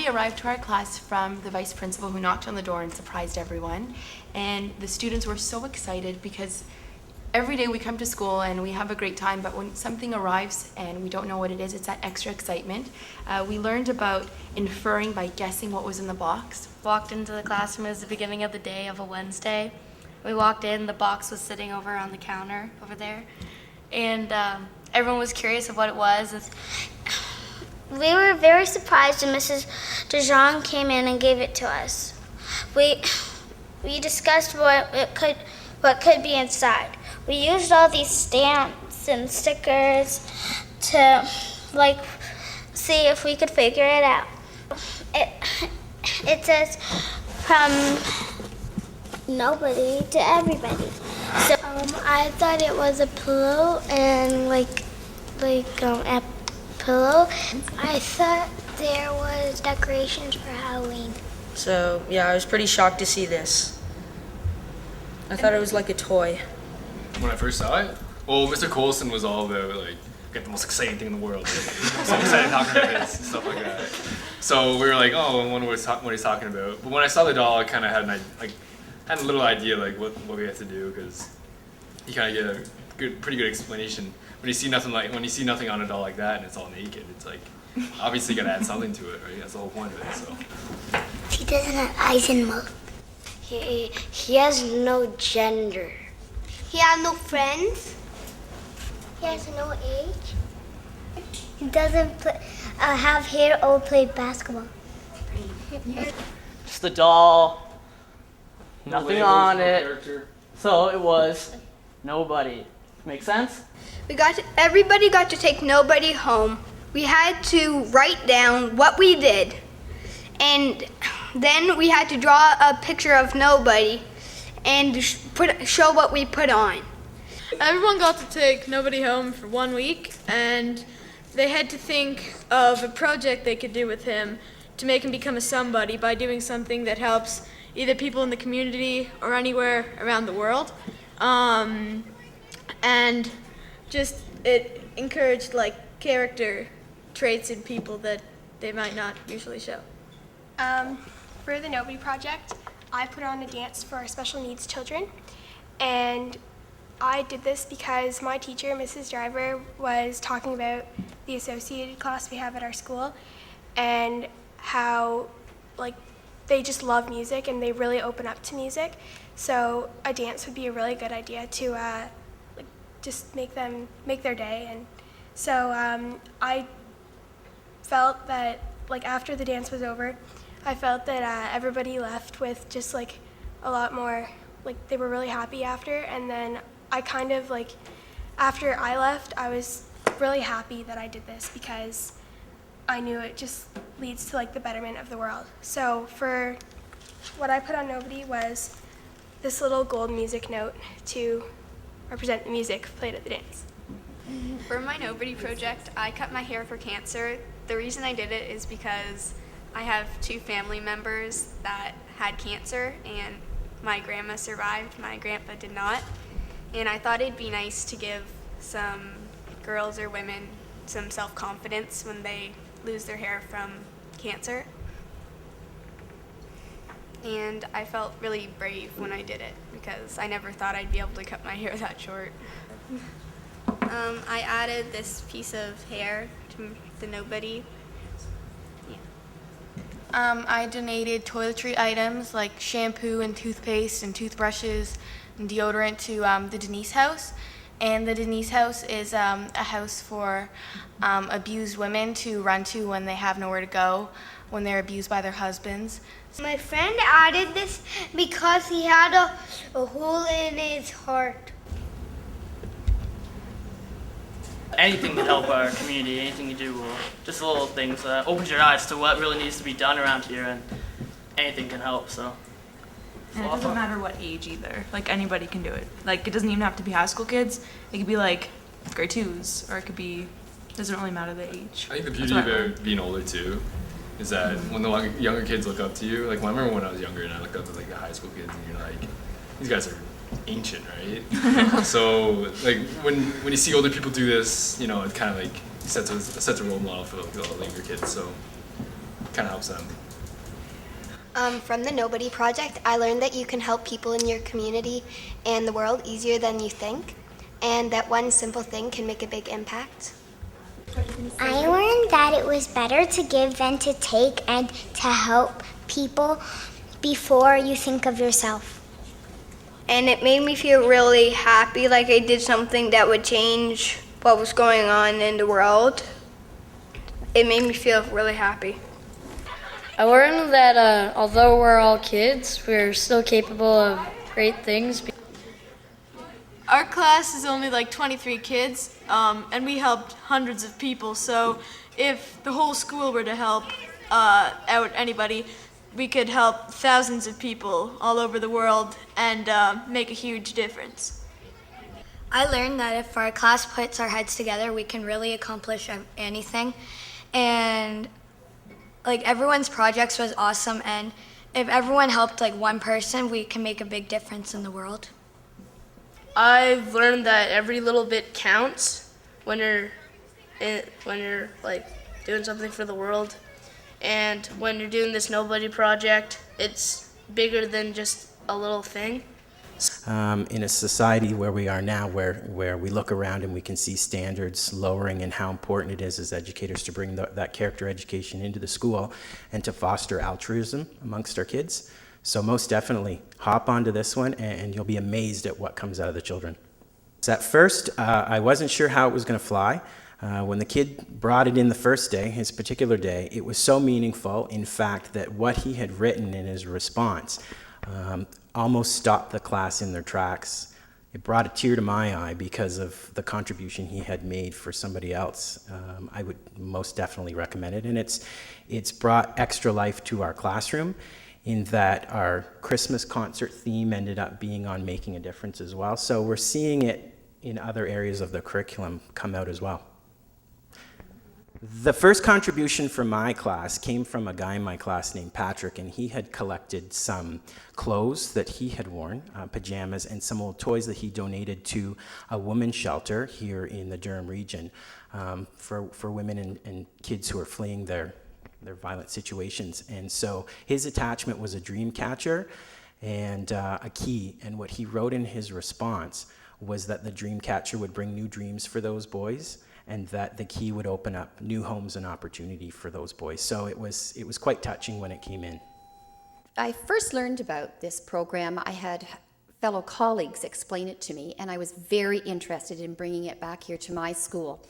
Nobody arrived to our class from the vice principal, who knocked on the door and surprised everyone. And the students were so excited because every day we come to school and we have a great time, but when something arrives and we don't know what it is, it's that extra excitement. We learned about inferring by guessing what was in the box. Walked into the classroom. It was the beginning of the day of a Wednesday. We walked in, the box was sitting over on the counter over there, and everyone was curious of what it was. We were very surprised when Mrs. DeJong came in and gave it to us. We discussed what could be inside. We used all these stamps and stickers to see if we could figure it out. It says from nobody to everybody. So I thought it was a pillow and a pillow. I thought there was decorations for Halloween. So yeah, I was pretty shocked to see this. I thought it was like a toy. When I first saw it, well, Mr. Colson was all about get the most exciting thing in the world. So excited talking about this and stuff like that. So we were like, oh, I wonder what he's talking about. But when I saw the doll, I kind of had had a little idea what we have to do, because you kind of get a pretty good explanation when you see nothing on a doll like that and it's all naked. It's obviously you gotta add something to it, right? That's the whole point of it. So He doesn't have eyes and mouth. He has no gender. He has no friends. He has no age. He doesn't have hair or play basketball. Just the doll, nothing on it. So it was nobody. Make sense? Everybody got to take nobody home. We had to write down what we did, and then we had to draw a picture of nobody and show what we put on. Everyone got to take nobody home for 1 week, and they had to think of a project they could do with him to make him become a somebody by doing something that helps either people in the community or anywhere around the world. And just it encouraged character traits in people that they might not usually show. For the Nobody Project, I put on a dance for our special needs children, and I did this because my teacher, Mrs. Driver, was talking about the associated class we have at our school and how they just love music and they really open up to music. So a dance would be a really good idea to just make their day. And so I felt that after the dance was over, I felt that everybody left with just a lot more, they were really happy after. And then I kind of after I left, I was really happy that I did this because I knew it just leads to the betterment of the world. So for what I put on Nobody was this little gold music note to represent the music played at the dance. For my Nobody project, I cut my hair for cancer. The reason I did it is because I have 2 family members that had cancer, and my grandma survived, my grandpa did not. And I thought it'd be nice to give some girls or women some self-confidence when they lose their hair from cancer. And I felt really brave when I did it because I never thought I'd be able to cut my hair that short. I added this piece of hair to the Nobody. I donated toiletry items like shampoo and toothpaste and toothbrushes and deodorant to the Denise House. And the Denise House is a house for abused women to run to when they have nowhere to go, when they're abused by their husbands. My friend added this because he had a hole in his heart. Anything to help our community, anything you do, just little things, opens your eyes to what really needs to be done around here, and anything can help, so. And it doesn't matter what age either. Anybody can do it. It doesn't even have to be high school kids. It could be grade 2s, or it could be, doesn't really matter the age. I think the beauty about being older too is that when the younger kids look up to you, I remember when I was younger and I looked up at the high school kids and you're these guys are ancient, right? So when you see older people do this, it kind of sets a role model for all the younger kids. So kind of helps them. From the Nobody Project, I learned that you can help people in your community and the world easier than you think, and that one simple thing can make a big impact. I learned that it was better to give than to take and to help people before you think of yourself. And it made me feel really happy, like I did something that would change what was going on in the world. It made me feel really happy. I learned that although we're all kids, we're still capable of great things. Our class is only like 23 kids, and we helped hundreds of people. So if the whole school were to help out anybody, we could help thousands of people all over the world and make a huge difference. I learned that if our class puts our heads together, we can really accomplish anything. And like everyone's projects was awesome, and if everyone helped like one person, we can make a big difference in the world. I've learned that every little bit counts when you're like doing something for the world, and when you're doing this Nobody Project, it's bigger than just a little thing. In a society where we are now, where we look around and we can see standards lowering and how important it is as educators to bring that character education into the school and to foster altruism amongst our kids. So most definitely hop onto this one and you'll be amazed at what comes out of the children. So at first, I wasn't sure how it was going to fly. When the kid brought it in the first day, his particular day, it was so meaningful, in fact, that what he had written in his response almost stopped the class in their tracks. It brought a tear to my eye because of the contribution he had made for somebody else. I would most definitely recommend it. And it's brought extra life to our classroom in that our Christmas concert theme ended up being on making a difference as well. So we're seeing it in other areas of the curriculum come out as well. The first contribution from my class came from a guy in my class named Patrick, and he had collected some clothes that he had worn, pajamas, and some old toys that he donated to a women's shelter here in the Durham region for women and kids who are fleeing their violent situations. And so his attachment was a dream catcher and a key, and what he wrote in his response was that the dream catcher would bring new dreams for those boys, and that the key would open up new homes and opportunity for those boys. So it was quite touching when it came in. I first learned about this program. I had fellow colleagues explain it to me, and I was very interested in bringing it back here to my school.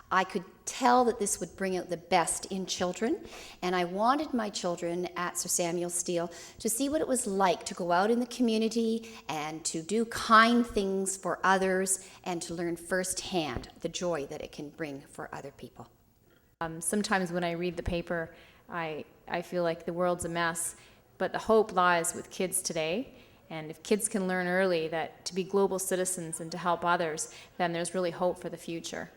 I could tell that this would bring out the best in children, and I wanted my children at Sir Samuel Steele to see what it was like to go out in the community and to do kind things for others and to learn firsthand the joy that it can bring for other people. Sometimes when I read the paper, I feel like the world's a mess, but the hope lies with kids today. And if kids can learn early that to be global citizens and to help others, then there's really hope for the future.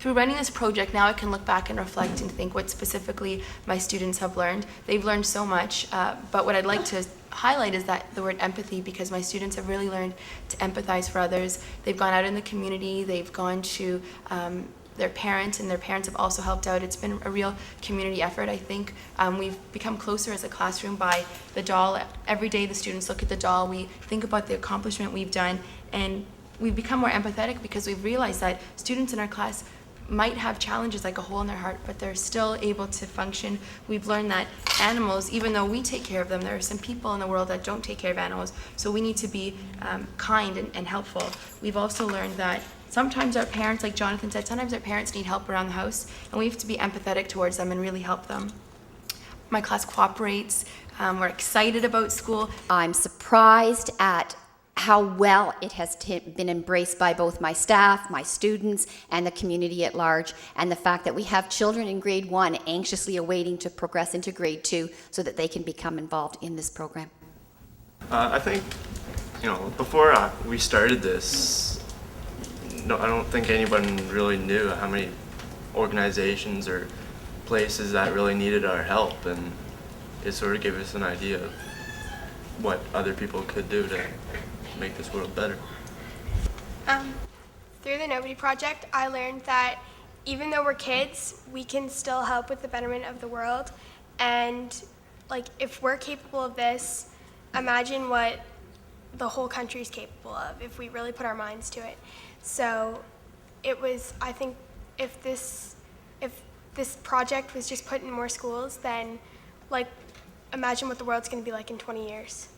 Through running this project, now I can look back and reflect and think what specifically my students have learned. They've learned so much, but what I'd like to highlight is that the word empathy, because my students have really learned to empathize for others. They've gone out in the community, they've gone to their parents, and their parents have also helped out. It's been a real community effort, I think. We've become closer as a classroom by the doll. Every day the students look at the doll, we think about the accomplishment we've done, and we've become more empathetic because we've realized that students in our class might have challenges like a hole in their heart, but they're still able to function. We've learned that animals, even though we take care of them, there are some people in the world that don't take care of animals, so we need to be kind and helpful. We've also learned that sometimes our parents, like Jonathan said, sometimes our parents need help around the house, and we have to be empathetic towards them and really help them. My class cooperates. We're excited about school. I'm surprised at how well it has been embraced by both my staff, my students, and the community at large, and the fact that we have children in grade 1 anxiously awaiting to progress into grade 2 so that they can become involved in this program. I think, before we started this, I don't think anyone really knew how many organizations or places that really needed our help, and it sort of gave us an idea of what other people could do to make this world better. Through the Nobody Project, I learned that even though we're kids, we can still help with the betterment of the world. And like, if we're capable of this, imagine what the whole country is capable of if we really put our minds to it. So it was, I think, if this project was just put in more schools, then like, imagine what the world's going to be like in 20 years.